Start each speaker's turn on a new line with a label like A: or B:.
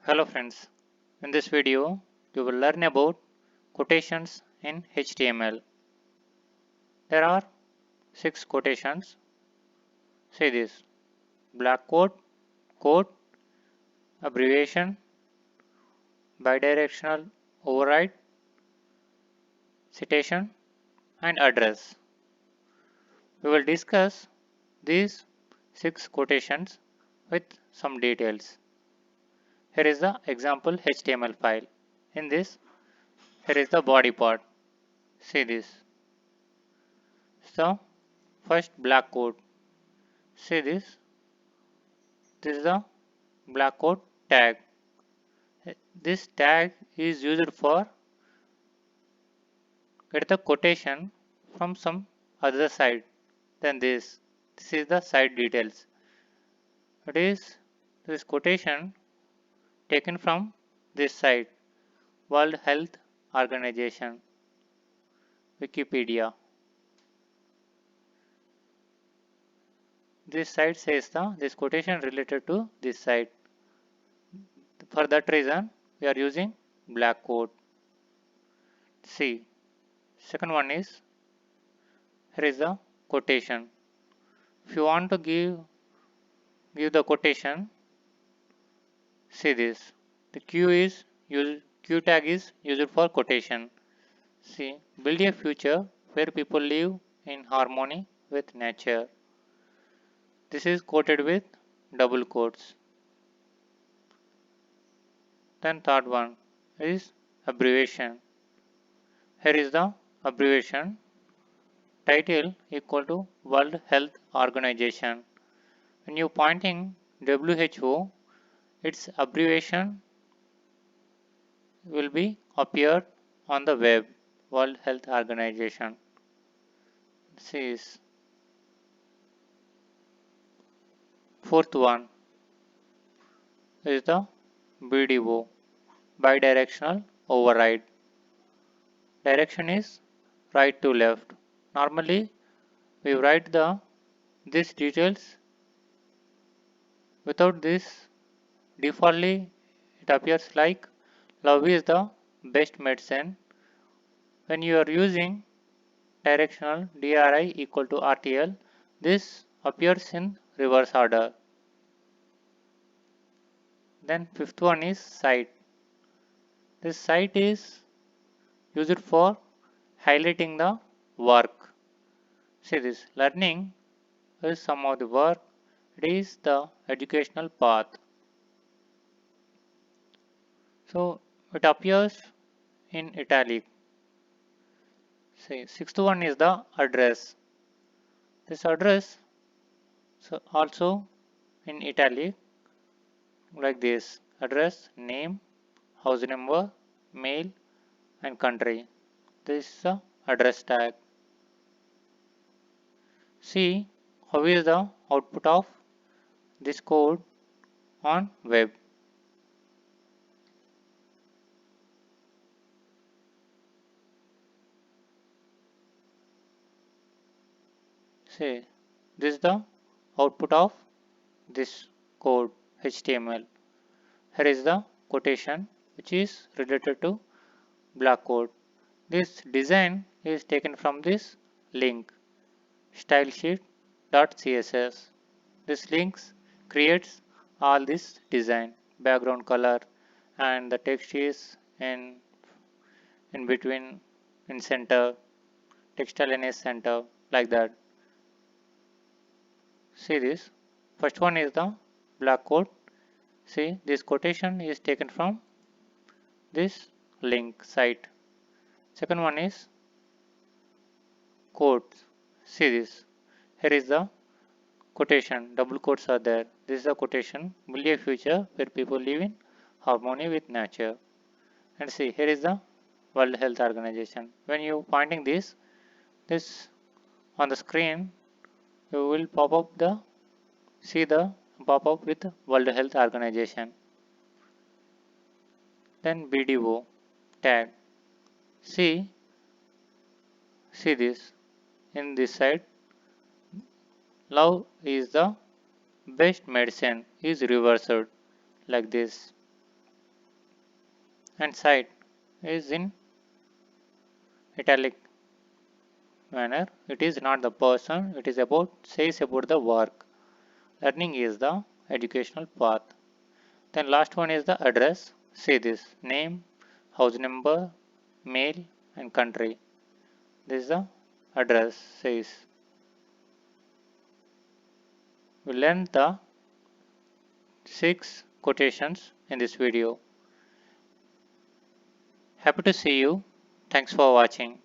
A: Hello friends, in this video you will learn about quotations in HTML. There are 6 quotations. See this: black quote, quote, abbreviation, bidirectional override, citation and address. We will discuss these 6 quotations with some details. Here is the example HTML file. In this, here is the body part. See this. So, first black quote. See this. This is the black quote tag. This tag is used for get the quotation from some other site than this. This is the site details. It is this quotation taken from this site, World Health Organization, Wikipedia. This site says this quotation related to this site. For that reason, we are using black quote. See, second one is here is the quotation. If you want to give the quotation, see this. The Q tag is used for quotation. See, build a future where people live in harmony with nature. This is quoted with double quotes. Then third one is abbreviation. Here is the abbreviation. Title equal to World Health Organization. When you pointing WHO, its abbreviation will be appeared on the web, World Health Organization. This is fourth one is the BDO, bidirectional override. Direction is right to left. Normally we write these details. Without this, defaultly it appears like love is the best medicine. When you are using directional DRI equal to RTL, this appears in reverse order. Then fifth one is cite. This cite is used for highlighting the work. See this, learning is some of the work. It is the educational path. So it appears in italic. See, sixth one is the address. This address also in italic like this: address, name, house number, mail and country. This is the address tag. See how is the output of this code on web. See, this is the output of this code HTML. Here is the quotation which is related to black code. This design is taken from this link stylesheet.css. This links creates all this design, background color and the text is in between, in center, text line is center, like that. See this. First one is the black code. See, this quotation is taken from this link site. Second one is quotes. See this. Here is the quotation. Double quotes are there. This is a quotation. Build a future where people live in harmony with nature. And see, here is the World Health Organization. When you pointing this on the screen, you will see the pop up with World Health Organization. Then BDO tag. See this. In this side, love is the best medicine is reversed like this. and site is in italic manner. It is not the person, it is about says about the work. Learning is the educational path. Then last one is the address. See this name, house number, mail and country. This is the address says. We learned the 6 quotations in this video. Happy to see you. Thanks for watching.